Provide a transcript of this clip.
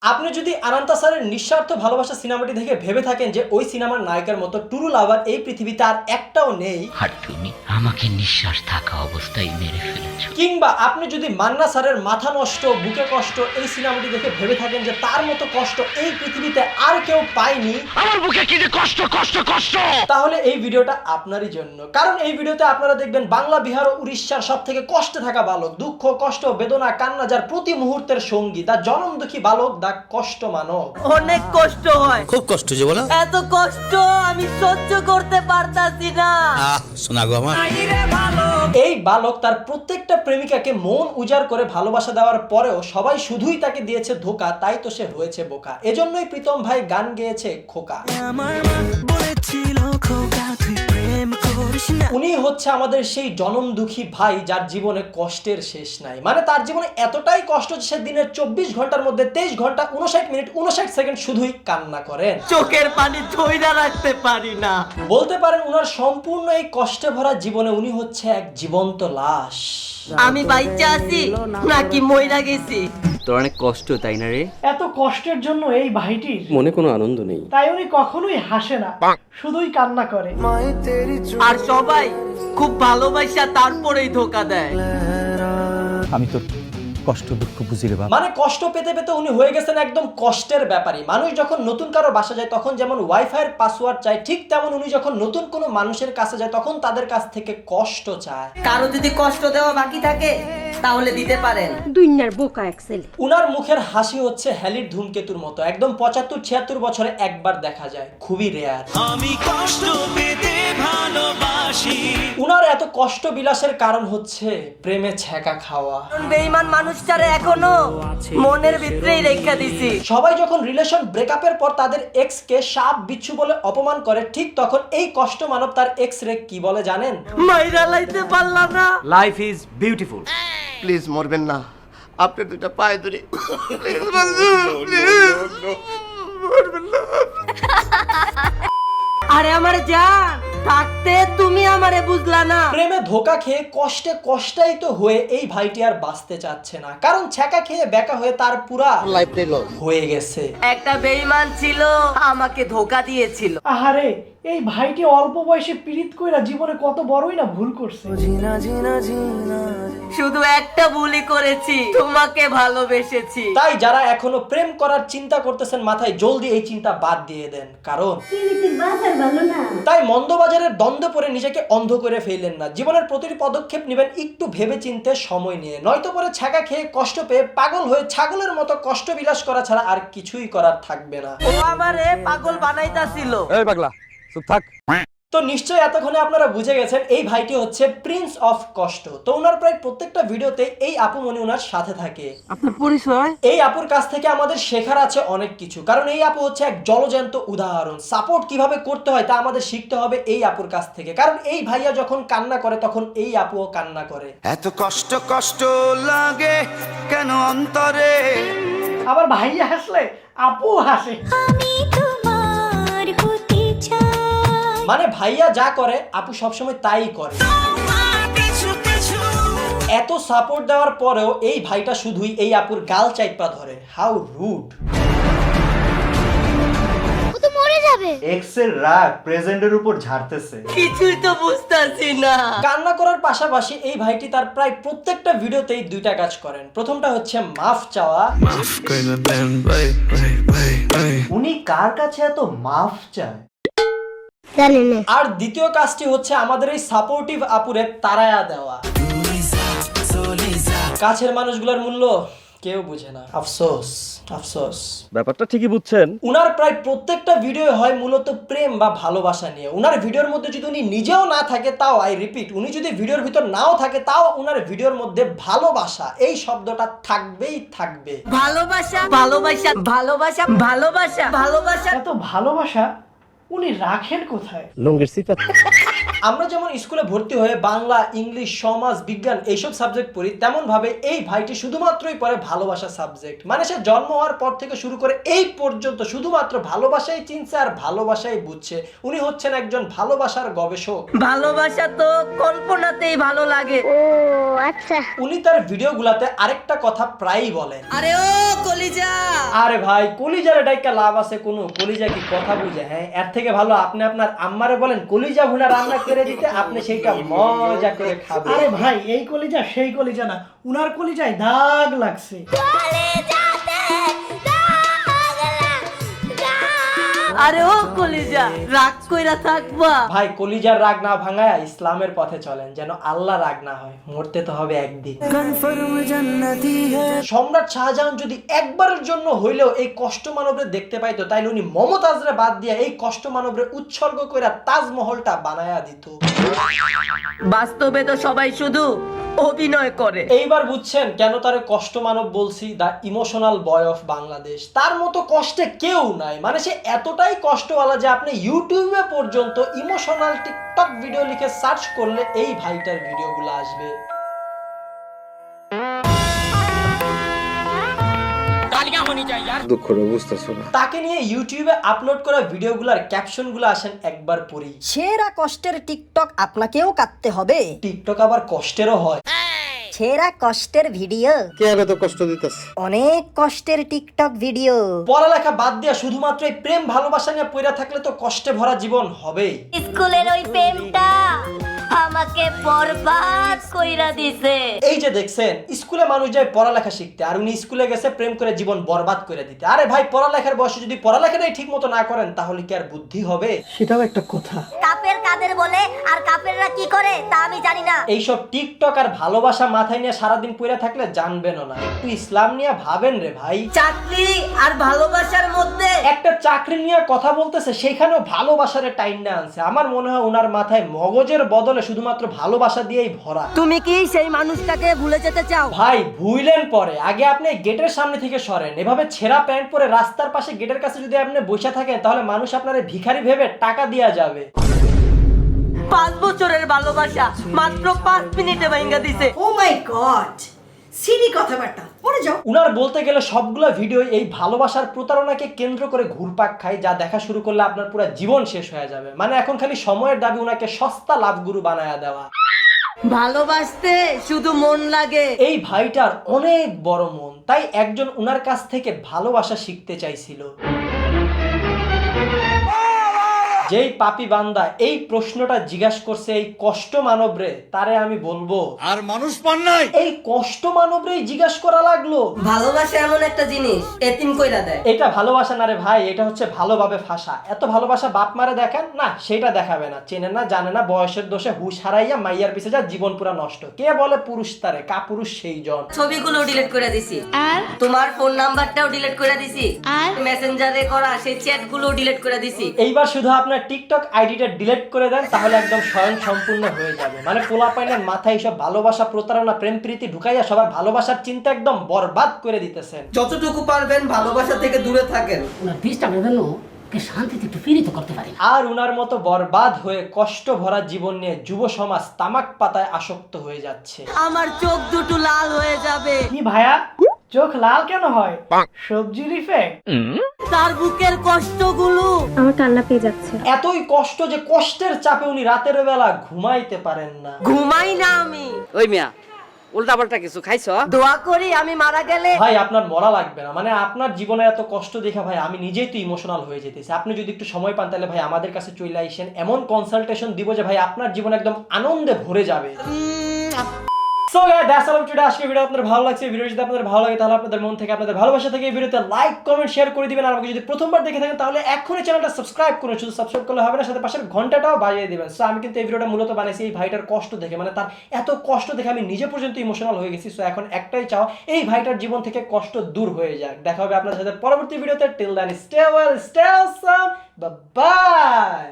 আপনি যদি আনান্তা স্যারের নিঃস্বার্থ ভালোবাসা সিনেমাটি দেখে ভেবে থাকেন যে ওই সিনেমার নায়কের মতো ট্রু লাভার এই পৃথিবীতে আর একটাও নেই, আর তুমি আমাকে নিঃশ্বাস থাকা অবস্থায় মেরে ফেলেছো। কিংবা আপনি যদি মান্না স্যারের মাথা নষ্ট বুকে কষ্ট এই সিনেমাটি দেখে ভেবে থাকেন যে তার মতো কষ্ট এই পৃথিবীতে আর কেউ পায়নি, আমার বুকে কি যে কষ্ট কষ্ট কষ্ট, তাহলে এই ভিডিওটা আপনারই জন্য। কারণ এই ভিডিওতে আপনারা দেখবেন বাংলা, বিহার ও উড়িষ্যার সব থেকে কষ্টে থাকা বালক, দুঃখ কষ্ট বেদনা কান্না যার প্রতি মুহূর্তের সঙ্গী, তার জনম দুঃখী বালক দা কষ্ট মানব। অনেক কষ্ট হয়, খুব কষ্ট যে বলো। এত কষ্ট আমি সহ্য করতে পারতাছি না। শোনা গো আমার। এই বালক তার প্রত্যেকটা প্রেমিকাকে মন উজাড় করে ভালোবাসা দেওয়ার পরেও সবাই শুধুই তাকে দিয়েছে ধোকা, তাই তো সে হয়েছে বোকা। এজন্যই প্রীতম ভাই গান গেয়েছে খোকা। উনি হচ্ছে আমাদের সেই জনম দুঃখী ভাই যার জীবনে কষ্টের শেষ নাই। মানে তার জীবনে এতটাই কষ্ট যে সে দিনের 24 ঘন্টার মধ্যে 23 ঘন্টা 59 মিনিট 59 সেকেন্ড শুধুই কান্না করেন। চোখের পানি ধইরা রাখতে পারি না। বলতে পারেন উনার সম্পূর্ণ এই কষ্টে ভরা জীবনে উনি হচ্ছে এক জীবন্ত লাশ। আমি বাইচা আছি নাকি মইরা গেছি? তোর অনেক কষ্ট তাই না রে? এত কষ্টের জন্য এই ভাইটির মনে কোনো আনন্দ নেই। তাই উনি কখনোই হাসে না, শুধুই কান্না করে। আর সবাই খুব ভালোবাসা তারপরেই ধোকা দেয়। আমি তো কষ্ট দুঃখ বুঝি রে বাবা। মানে কষ্ট পেতে পেতে উনি হয়ে গেছেন একদম কষ্টের ব্যাপারী। মানুষ যখন নতুন কারো বাসা যায় তখন যেমন ওয়াইফাই এর পাসওয়ার্ড চায়, ঠিক তেমন উনি যখন নতুন কোনো মানুষের কাছে যায় তখন তাদের কাছ থেকে কষ্ট চায়। কারো যদি কষ্ট দেওয়া বাকি থাকে তাহলে দিতে পারেন। দুনিয়ার বোকা এক ছেলে। উনার মুখের হাসি হচ্ছে হ্যালির ধূমকেতুর মতো, একদম 75-76 বছরে একবার দেখা যায়, খুবই রেয়ার। আমি কষ্ট পেতে ভালোবাসি। উনার এত কষ্ট বিলাসের কারণ হচ্ছে প্রেমে ছ্যাঁকা খাওয়া। বেঈমান মানুষটারে এখনো মনের ভিতরেই রেখা দিছি। সবাই যখন রিলেশন ব্রেকআপের পর তাদের এক্স কে সাপ বিচ্ছু বলে অপমান করে, ঠিক তখন এই কষ্ট মানব তার এক্স রে কি বলে জানেন? মাইরা লাইতে পারলা না। Life is beautiful. প্লিজ মরবেন না, আপনার দুটা পায়ে ধরে আরে আমার জান থাকতে তুমি আমারে বুঝলা না। প্রেমে ধোকা খেয়ে কষ্টে কষ্টাই তো হয়ে এই ভাইটি আর বাঁচতে চাচ্ছে না, কারণ ছ্যাঁকা খেয়ে বেকা হয়ে তার পুরা লাইফটাই লস হয়ে গেছে। একটা বেঈমান ছিল আমাকে ধোকা দিয়েছিল। আহারে, এই ভাইটি অল্প বয়সে পীড়িত কইরা জীবনে কত বড়ই না ভুল করছে। শুধু একটা ভুলই করেছি, তোমাকে ভালোবেসেছি। তাই যারা এখনো প্রেম করার চিন্তা করতেছেন মাথায় জলদি এই চিন্তা বাদ দিয়ে দেন, কারণ তাই মন্দবাজারের দ্বন্দ্বে পড়ে নিজেকে অন্ধ করে ফেললেন না। জীবনের প্রতিটি পদক্ষেপ নেবেন একটু ভেবে চিন্তে সময় নিয়ে, নয়তো পরে ছ্যাঁকা খেয়ে কষ্ট পেয়ে পাগল হয়ে ছাগলের মতো কষ্ট বিলাস করা ছাড়া আর কিছুই করার থাকবে না। ও আমারে পাগল বানাইতাছিল। এই পাগলা চুপ থাক। তো নিশ্চয়ই এতক্ষণে আপনারা বুঝে গেছেন এই ভাইটি হচ্ছে প্রিন্স অফ কষ্ট। তো ওনার প্রায় প্রত্যেকটা ভিডিওতে এই আপু মনি ওনার সাথে থাকে। আপনার পরিচয়? এই আপুর কাছ থেকে আমাদের শেখার আছে অনেক কিছু, কারণ এই আপু হচ্ছে এক জলজ্যান্ত উদাহরণ। সাপোর্ট কিভাবে করতে হয় তা আমাদের শিখতে হবে এই আপুর কাছ থেকে, কারণ এই ভাইয়া যখন কান্না করে তখন এই আপুও কান্না করে। এত কষ্ট কষ্ট লাগে কেন অন্তরে? আবার ভাইয়া হাসলে আপু হাসে। মানে ভাইয়া যা করে আপু সবসময় তাই করে। এত সাপোর্ট দেওয়ার পরেও এই ভাইটা শুধুই এই আপুর গাল চাইপা ধরে। How rude. এক্স এর রাগ প্রেজেন্টের উপর ঝাড়তেছে। কিছুই তো বুঝতাছি না। কান্না করার পাশাপাশি এই ভাইটি তার প্রায় প্রত্যেকটা ভিডিওতেই দুইটা কাজ করেন। প্রথমটা হচ্ছে মাফ চাওয়া। উনি কার কাছে এত মাফ চায়? আর দ্বিতীয় কাজটি হচ্ছে আমাদের এই সাপোর্টিভ আপুরে তাড়ায়া দেওয়া। কাছের মানুষগুলোর মূল্য কেউ বুঝে না, আফসোস আফসোস। ব্যাপারটা ঠিকই বুঝছেন। উনার প্রায় প্রত্যেকটা ভিডিও হয় মূলত প্রেম বা ভালোবাসা নিয়ে। উনার ভিডিওর মধ্যে যদি উনি নিজেও না থাকে তাও, আই রিপিট, উনি যদি ভিডিওর ভিতর নাও থাকে তাও উনার ভিডিওর মধ্যে ভালোবাসা এই শব্দটা থাকবেই থাকবে। ভালোবাসা ভালোবাসা ভালোবাসা ভালোবাসা ভালোবাসা। এত ভালোবাসা উনি রাখেন কোথায়? লঙ্গের সিপাত। আমরা যেমন স্কুলে ভর্তি হয়ে বাংলা, ইংলিশ, সমাজ, বিজ্ঞান এইসব সাবজেক্ট পড়ি, তেমন ভাবে এই ভাইটি শুধুমাত্রই পড়ে ভালোবাসা সাবজেক্ট। মানে সে জন্ম হওয়ার পর থেকে শুরু করে এই পর্যন্ত শুধুমাত্র ভালোবাসাই চিনছে আর ভালোবাসাই বুঝছে। উনি হচ্ছেন একজন ভালোবাসার গবেষক। ভালোবাসা তো কল্পনাতেই ভালো লাগে। উনি তার ভিডিওগুলাতে আরেকটা কথা প্রায়ই বলেন, আরে ও কলিজা, আরে ভাই কলিজার ডাইকা লাভ আছে কোনো? কলিজা কি কথা বুঝে? হ্যাঁ, এর থেকে ভালো আপনি আপনার আম্মারে বলেন কলিজা ভুনা রান্না করে দিতে, আপনি সেইটা মজা করে খাবেন। আরে ভাই এই কলিজা সেই কলিজা না, উনার কলিজায় দাগ লাগছে। আরে ও কলিজা, রাগ কইরা থাকবা? ভাই কলিজার রাগ না ভাঙায়া ইসলামের পথে চলেন, যেন আল্লাহ রাগ না হয়। মরতে তো হবে একদিন। সম্রাট শাহজাহান যদি একবারের জন্য হইলেও এই কষ্ট মানবরে দেখতে পাইতো, তাইলে উনি মমতাজরে বাদ দিয়া এই কষ্ট মানবরে উৎসর্গ করে তাজমহলটা বানায়া দিত। বাস্তবে তো সবাই শুধু অভিনয় করে। এইবার বুঝছেন কেন তারে কষ্ট মানব বলছি? দা ইমোশনাল বয় অফ বাংলাদেশ। তার মতো কষ্টে কেউ নাই। মানে সে এতটাই কষ্টওয়ালা যে আপনি ইউটিউবে পর্যন্ত ইমোশনাল টিকটক ভিডিও লিখে সার্চ করলে এই ভাইটার ভিডিওগুলো আসবে। তাকে নিয়ে ইউটিউবে আপলোড করা ভিডিওগুলোর ক্যাপশনগুলো আসেন একবার পড়ি। সেরা কষ্টের টিকটক আপনাকেও কাটতে হবে। টিকটক আবার কষ্টেরও হয়। সেরা কষ্টের ভিডিও, কেন তো কষ্ট দিতেছে? অনেক কষ্টের টিকটক ভিডিও। পড়ালেখা বাদ দিয়া শুধুমাত্র এই প্রেম ভালোবাসা নিয়ে পড়ে থাকলে তো কষ্টে ভরা জীবন হবেই। স্কুলের ওই প্রেমটা আমাকে বরবাদ কইরা দিছে। এই যে দেখছেন, স্কুলে মানুষ যায় পড়ালেখা শিখতে, আর উনি স্কুলে গেছে প্রেম করে জীবন বরবাদ করে দিতে। আরে ভাই, পড়ালেখার বয়সে যদি পড়ালেখাটাই ঠিক মতো না করেন তাহলে কি আর বুদ্ধি হবে? সেটাও একটা কথা। কাপের কাদের বলে আর কাপেররা কি করে তা আমি জানি না। এইসব টিকটক আর ভালোবাসা মাথায় নিয়ে সারাদিন পড়ে থাকলে জানবেনও না। একটু ইসলাম নিয়ে ভাবেন রে ভাই। চাকরি আর ভালোবাসার মধ্যে একটা চাকরি নিয়ে কথা বলতেছে, সেখানেও ভালোবাসার টাইম না আনছে। আমার মনে হয় ওনার মাথায় মগজের বদলে শুধুমাত্র ভালোবাসা দিয়েই ভরা। তুমি কি সেই মানুষটাকে ভুলে যেতে চাও? ভাই ভুইলেন পরে, আগে আপনি গেটের সামনে থেকে সরেন। এভাবে ছেঁড়া প্যান্ট পরে রাস্তার পাশে গেটের কাছে যদি আপনি বসে থাকেন তাহলে মানুষ আপনারে ভিখারি ভেবে টাকা দেয়া যাবে। 5 বছরের ভালোবাসা মাত্র 5 মিনিটে ভাঙা দিছে। ও মাই গড, সিরি কথাবার্তা পড়ে যাও। উনার বলতে গেলে সবগুলো ভিডিও এই ভালোবাসার প্রতারণাকে কেন্দ্র করে ঘুরপাক খায়, যা দেখা শুরু করলে আপনার পুরো জীবন শেষ হয়ে যাবে। মানে এখন খালি সময়ের দাবি উনাকে সস্তা লাভগুরু বানায়া দেওয়া। ভালোবাসতে শুধু মন লাগে। এই ভাইটার অনেক বড় মন, তাই একজন উনার কাছ থেকে ভালোবাসা শিখতে চাইছিল। যেই পাপী বান্দা এই প্রশ্নটা জিজ্ঞাসা করছে এই কষ্ট মানবরে, তারে আমি বলবো আর মানুষ পান নাই। এই কষ্ট মানবরেই জিজ্ঞাসা করা লাগলো। ভালোবাসা এমন একটা জিনিস, এতিম কইরা দেয়। এটা ভালোবাসা না রে ভাই, এটা হচ্ছে ভালোভাবে ফাঁসা। এত ভালোবাসা বাপ মারে দেখেন না, সেটা দেখাবে না। চেনে না জানে না, বয়সের দোষে হুশ হারাইয়া মাইয়ার পিছে যা জীবন পুরা নষ্ট। কে বলে পুরুষ তারে? কাপুরুষ সেই জন। ছবিগুলো ডিলিট করে দিছি, আর তোমার ফোন নাম্বারটাও ডিলিট করে দিছি, আর মেসেঞ্জারে করা সেই চ্যাটগুলো ডিলিট করে দিছি। এইবার শুধু আপনার টিকটক আইডিটা ডিলিট করে দেন, তাহলে একদম স্বয়ং সম্পূর্ণ হয়ে যাবে। মানে পোলাপাইনের মাথায় সব ভালোবাসা, প্রতারণা, প্রেম প্রীতি ঢুকাইয়া সবার ভালোবাসার চিন্তা একদম বরবাদ করে দিতেছেন। যতটুকু পারবেন ভালোবাসা থেকে দূরে থাকেন। আর উনার মতো বরবাদ হয়ে কষ্ট ভরা জীবন নিয়ে যুব সমাজ তামাক পাতায় আসক্ত হয়ে যাচ্ছে। আমার চোখ দুটো লাল হয়ে যাবে। কি ভাইয়া, চোখ লাল কেন হয়? সবজির ইফেক্ট? তার বুকের কষ্টগুলো আমার কান্না পেয়ে যাচ্ছে। এতই কষ্ট যে কষ্টের চাপে উনি রাতের বেলা ঘুমাইতে পারেন না। ঘুমাই না আমি। ওই মিয়া, উল্টাপাল্টা কিছু খাইছো? দোয়া করি আমি মারা গেলে। ভাই আপনার মরা লাগবে না। মানে আপনার জীবনে এত কষ্ট দেখে ভাই আমি নিজেই তো ইমোশনাল হয়ে যেতেছি। আপনি যদি একটু সময় পান তাহলে ভাই আমাদের কাছে চলে আইসেন, এমন কনসালটেশন দিব যে ভাই আপনার জীবন একদম আনন্দে ভরে যাবে। So guys, that's all today. আজকে ভিডিও আপনাদের ভালো লাগছে, ভিডিও যদি আপনাদের ভালো লাগে তাহলে আপনাদের মন থেকে আপনাদের ভালোবাসা থেকে এই ভিডিওতে লাইক, কমেন্ট, শেয়ার করে দিবেন। আর আমাকে যদি প্রথমবার দেখে থাকেন তাহলে এখনই চ্যানেলটা সাবস্ক্রাইব করুন। শুধু সাবস্ক্রাইব করলে হবে না, সাথে পাশের ঘন্টাটাও বাজিয়ে দিবেন। সো আমি কিন্তু এই ভিডিওটা মূলত বানাইছি এই ভাইটার কষ্ট দেখে। মানে তার এত কষ্ট দেখে আমি নিজে পর্যন্ত ইমোশনাল হয়ে গেছি। সো এখন একটাই চাও, এই ভাইটার জীবন থেকে কষ্ট দূর হয়ে যাক। দেখা হবে আপনাদের সাথে পরবর্তী ভিডিওতে। Till then stay well, stay awesome, bye by.